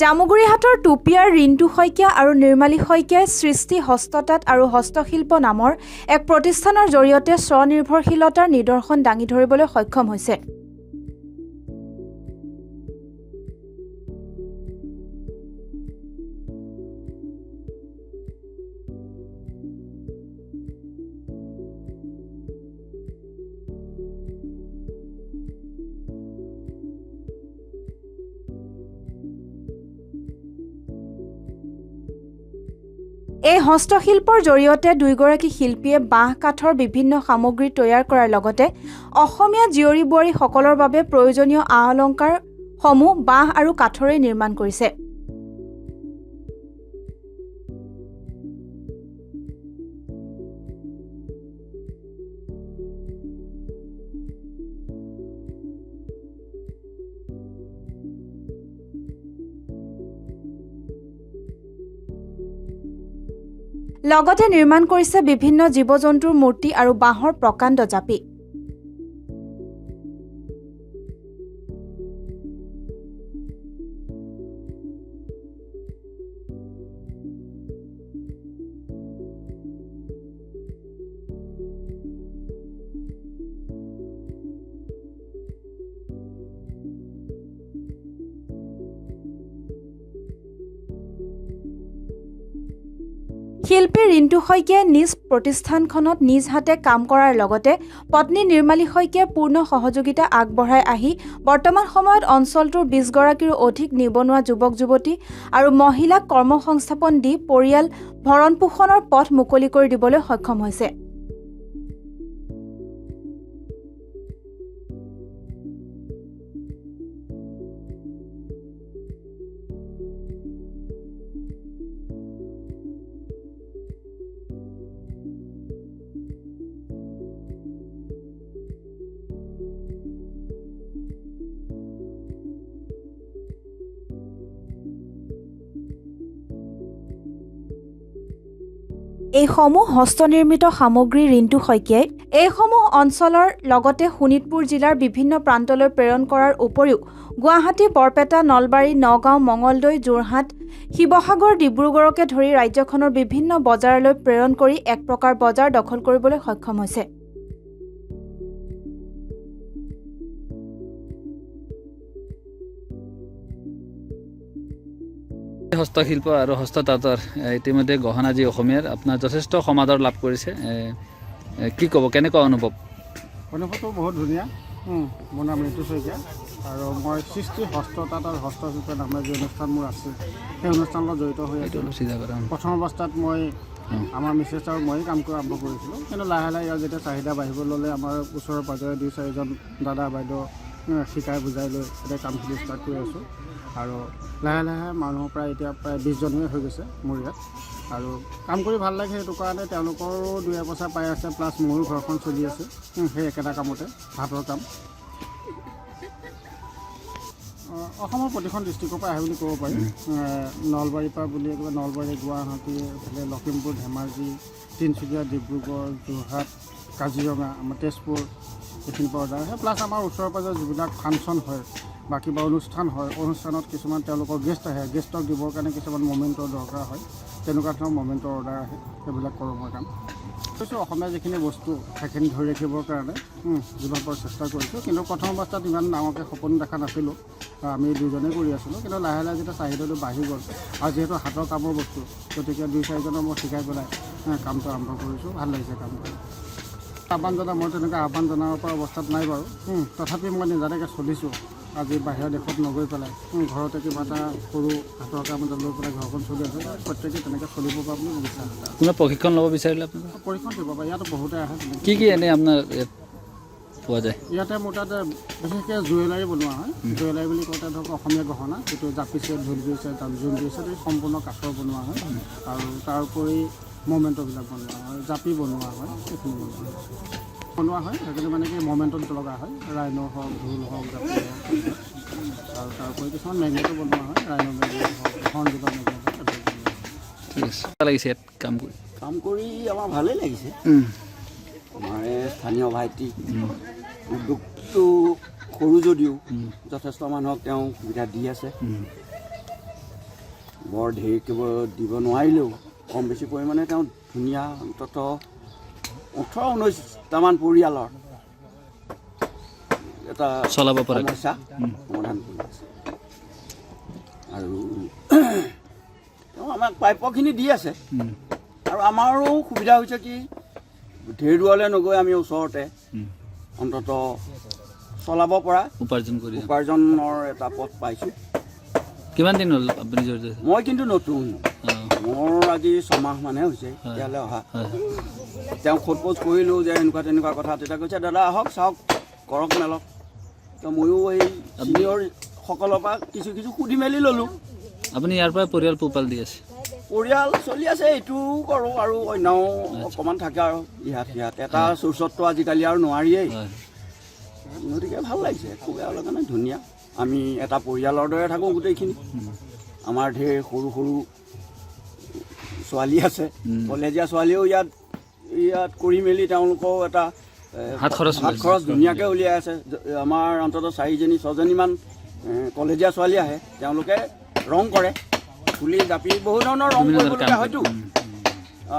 জামুগুৰিহাটৰ টুপিয়াৰ ৰিণ্টু শইকীয়া আৰু নিৰ্মালী শইকীয়াই সৃষ্টি হস্ততাঁত আৰু হস্তশিল্প নামৰ এক প্ৰতিষ্ঠানৰ জৰিয়তে স্বনিৰ্ভৰশীলতাৰ নিদৰ্শন দাঙি ধৰিবলৈ সক্ষম হৈছে। এই হস্তশিল্পৰ জৰিয়তে দুইগৰাকী শিল্পীয়ে বাঁহ কাঠৰ বিভিন্ন সামগ্ৰী তৈয়াৰ কৰাৰ লগতে অসমীয়া জীয়ৰী বোৱাৰীসকলৰ বাবে প্ৰয়োজনীয় আ-অলংকাৰসমূহ বাঁহ আৰু কাঠৰে নিৰ্মাণ কৰিছে। লগতে নিৰ্মাণ কৰিছে বিভিন্ন জীৱ-জন্তুৰ মূৰ্তি আৰু বাঁহৰ প্ৰকাণ্ড জাপি। শিল্পী ৰিণ্টু শইকীয়াই নিজ প্ৰতিষ্ঠানখনত নিজ হাতে কাম কৰাৰ লগতে পত্নী নিৰ্মালী শইকীয়াই পূৰ্ণ সহযোগিতা আগবঢ়াই আহি বৰ্তমান সময়ত অঞ্চলটোৰ 20 গৰাকীৰো অধিক নিবনুৱা যুৱক-যুৱতী আৰু মহিলাক কৰ্মসংস্থাপন দি পৰিয়াল ভৰণ পোষণৰ পথ মুকলি কৰি দিবলৈ সক্ষম হৈছে। এইসমূহ হস্তনিৰ্মিত সামগ্ৰী ৰিণ্টু শইকীয়াই এইসমূহ অঞ্চলৰ লগতে শোণিতপুৰ জিলাৰ বিভিন্ন প্ৰান্তলৈ প্ৰেৰণ কৰাৰ উপৰিও গুৱাহাটী, বৰপেটা, নলবাৰী, নগাঁও, মঙলদৈ, যোৰহাট, শিৱসাগৰ, ডিব্ৰুগড়কে ধৰি ৰাজ্যখনৰ বিভিন্ন বজাৰলৈ প্ৰেৰণ কৰি এক প্ৰকাৰ বজাৰ দখল কৰিবলৈ সক্ষম হৈছে। হস্তশিল্প আৰু হস্ততাঁতৰ ইতিমধ্যে গহনা যি অসমীয়াৰ আপোনাৰ যথেষ্ট সমাদৰ লাভ কৰিছে, কি ক'ব, কেনেকুৱা অনুভৱ? অনুভৱটো বহুত ধুনীয়া। মোৰ নাম ৰিণ্টু শইকীয়া আৰু মই সৃষ্টি হস্ততাঁত আৰু হস্তশিল্প নামৰ যি অনুষ্ঠান মোৰ আছে সেই অনুষ্ঠানৰ লগত জড়িত হৈ আছোঁ। প্ৰথম অৱস্থাত মই আমাৰ মিছেছ আৰু মই কাম কৰা আৰম্ভ কৰিছিলোঁ, কিন্তু লাহে লাহে ইয়াৰ যেতিয়া চাহিদা বাঢ়িব ল'লে আমাৰ ওচৰৰ পাজৰে 2-4জন দাদা বাইদেউ শিকাই বুজাই লৈ এতিয়া কামখিনি ষ্টাৰ্ট কৰি আছোঁ আৰু লাহে লাহে মানুহৰ প্ৰায় এতিয়া প্ৰায় 20জনেই হৈ গৈছে মোৰ ইয়াত আৰু কাম কৰি ভাল লাগে। সেইটো কাৰণে তেওঁলোকৰো 2 পইচা পাই আছে, প্লাছ মোৰো ঘৰখন চলি আছে সেই একেটা কামতে, হাতৰ কাম। অসমৰ প্ৰতিখন ডিষ্ট্ৰিক্টৰ পৰা আহে বুলি ক'ব পাৰি। নলবাৰীৰ পৰা বুলি ক'লে নলবাৰী, গুৱাহাটী, এইফালে লখিমপুৰ, ধেমাজি, তিনিচুকীয়া, ডিব্ৰুগড়, যোৰহাট, কাজিৰঙা, আমাৰ তেজপুৰ এইখিনিৰ পৰা অৰ্ডাৰ আহে। প্লাছ আমাৰ ওচৰে পাজৰে যিবিলাক ফাংচন হয় বা কিবা অনুষ্ঠান হয়, অনুষ্ঠানত কিছুমান তেওঁলোকৰ গেষ্ট আহে, গেষ্টক দিবৰ কাৰণে কিছুমান মমেণ্টৰ দৰকাৰ হয়, তেনেকুৱা ধৰণৰ মমেণ্টৰ অৰ্ডাৰ আহে, সেইবিলাক কৰোঁ মই কাম কৰিছোঁ। অসমীয়া যিখিনি বস্তু সেইখিনি ধৰি ৰাখিবৰ কাৰণে যিমান পাৰোঁ চেষ্টা কৰিছোঁ, কিন্তু প্ৰথম অৱস্থাত ইমান ডাঙৰকৈ সপোন দেখা নাছিলোঁ। আমি 2জনেই কৰি আছিলোঁ, কিন্তু লাহে লাহে যেতিয়া চাহিদাটো বাঢ়ি গ'ল আৰু যিহেতু হাতৰ কামৰ বস্তু, গতিকে 2-4জনক মই শিকাই পেলাই কামটো আৰম্ভ কৰিছোঁ। ভাল লাগিছে কাম কৰি। আহ্বান জনা মই তেনেকৈ আহ্বান জনাব পৰা অৱস্থাত নাই বাৰু, তথাপি মই নিজাকৈ চলিছোঁ। আজি বাহিৰৰ দেশত নগৈ পেলাই ঘৰতে কিবা এটা সৰু হাতৰ কাম এটা লৈ পেলাই ঘৰখন চলি আছে। প্ৰত্যেকে তেনেকৈ চলিব পৰা বুলি মোৰ বিশ্বাস আছে। আপোনাৰ প্ৰশিক্ষণ ল'ব বিচাৰিলে আপোনালোকে প্ৰশিক্ষণ দিব পাৰে, ইয়াতো বহুতে আহে। কি এনেই আপোনাৰ ইয়াত পোৱা যায়? ইয়াতে মোৰ তাত বিশেষকৈ জুৱেলাৰী বনোৱা হয়। জুৱেলাৰী বুলি কওঁতে ধৰক অসমীয়া গহনা, যিটো জাপি ছেট, ঢোলবি ছেট, জোনবি ছেট, এই সম্পূৰ্ণ কাঠৰ বনোৱা হয় আৰু তাৰ উপৰি মমেণ্টবিলাক বনোৱা হয়, জাপি বনোৱা হয়, এইখিনি বনোৱা হয়। সেইখিনি মানে কি মমেণ্টত লগা হয়, ৰাইন' হওক, ঢোল হওক, জাপি হওক, আৰু তাৰ উপৰি কিছুমান মেগনেটো বনোৱা হয়, ৰাইন' মেগনেট হওক, হৰ্ণবিলৰ মেগনেট হওক, এইবিলাক বনোৱা হয়। ঠিক আছে, লাগিছে ইয়াত কাম কৰি আমাৰ ভালেই লাগিছে। আমাৰ স্থানীয় ভাইটি উদ্যোগটো সৰু যদিও যথেষ্ট মানুহক তেওঁ সুবিধা দি আছে। বৰ ঢেৰ দিব নোৱাৰিলেও কম বেছি পৰিমাণে তেওঁ ধুনীয়া অন্ততঃ 18-19টামান পৰিয়ালৰ এটা চলাব পৰা সমস্যা সমাধান কৰি আছে আৰু তেওঁ আমাক প্ৰাপ্যখিনি দি আছে আৰু আমাৰো সুবিধা হৈছে কি ঢেৰ দূৰলৈ নগৈ আমি ওচৰতে অন্ততঃ চলাব পৰা উপাৰ্জনৰ এটা পথ পাইছোঁ। কিমান দিন হ'ল আপুনি জড়িত? মই কিন্তু নতুন, মোৰ আজি 6 মাহমানহে হৈছে ইয়ালৈ অহা। তেওঁ খোজ পোজ কৰিলোঁ যে এনেকুৱা তেনেকুৱা কথা, তেতিয়া কৈছে দাদা আহক চাওক কৰক মেলক। তো ময়ো এই ছিনিয়ৰসকলৰ পৰা কিছু সুধি মেলি ল'লোঁ। আপুনি ইয়াৰ পৰা পৰিয়াল পোহপাল দি আছে? পৰিয়াল চলি আছে, এইটো কৰোঁ আৰু অন্যও অকণমান থাকে আৰু ইয়াত এটা চ'ৰ্চততো আজিকালি আৰু নোৱাৰিয়েই। গতিকে ভাল লাগিছে, খুব বেয়া লগা নাই, ধুনীয়া। আমি এটা পৰিয়ালৰ দৰে থাকোঁ গোটেইখিনি। আমাৰ ঢেৰ সৰু সৰু ছোৱালী আছে, কলেজীয়া ছোৱালীও ইয়াত কৰি মেলি তেওঁলোকেও এটা হাত খৰচ ধুনীয়াকৈ উলিয়াই আছে। আমাৰ অন্ততঃ 4-6জনীমান কলেজীয়া ছোৱালী আহে, তেওঁলোকে ৰং কৰে, ফুলি জাপি বহু ধৰণৰ ৰং কৰিবলগীয়া হয়তো।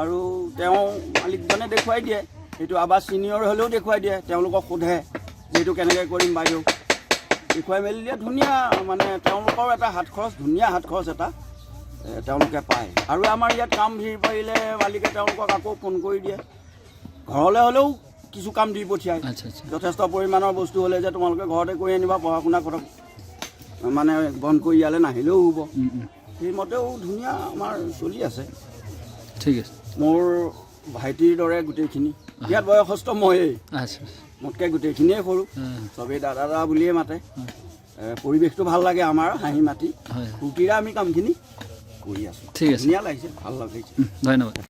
আৰু তেওঁ মালিকজনে দেখুৱাই দিয়ে, সেইটো আবাৰ ছিনিয়ৰ হ'লেও দেখুৱাই দিয়ে, তেওঁলোকক সোধে যে এইটো কেনেকৈ কৰিম বাইদেউ, দেখুৱাই মেলি দিয়ে। ধুনীয়া মানে তেওঁলোকৰ এটা হাত খৰচ, ধুনীয়া হাত খৰচ এটা তেওঁলোকে পায়। আৰু আমাৰ ইয়াত কাম ভিৰ পাৰিলে মালিকে তেওঁলোকক আকৌ ফোন কৰি দিয়ে, ঘৰলৈ হ'লেও কিছু কাম দি পঠিয়ায়। যথেষ্ট পৰিমাণৰ বস্তু হ'লে যে তোমালোকে ঘৰতে কৰি আনিবা, পঢ়া শুনা কথা মানে বন্ধ কৰি ইয়ালৈ নাহিলেও হ'ব, সেইমতেও ধুনীয়া আমাৰ চলি আছে। ঠিক আছে। মোৰ ভাইটিৰ দৰে গোটেইখিনি ইয়াত বয়সস্থ ময়েই, মোতকৈ গোটেইখিনিয়ে সৰু, চবেই দাদা বুলিয়ে মাতে। পৰিৱেশটো ভাল লাগে আমাৰ, হাঁহি মাতি ফূৰ্তিৰে আমি কামখিনি কৰি আছোঁ। ঠিক আছে, ধুনীয়া লাগিছে, ভাল লাগিছে। ধন্যবাদ।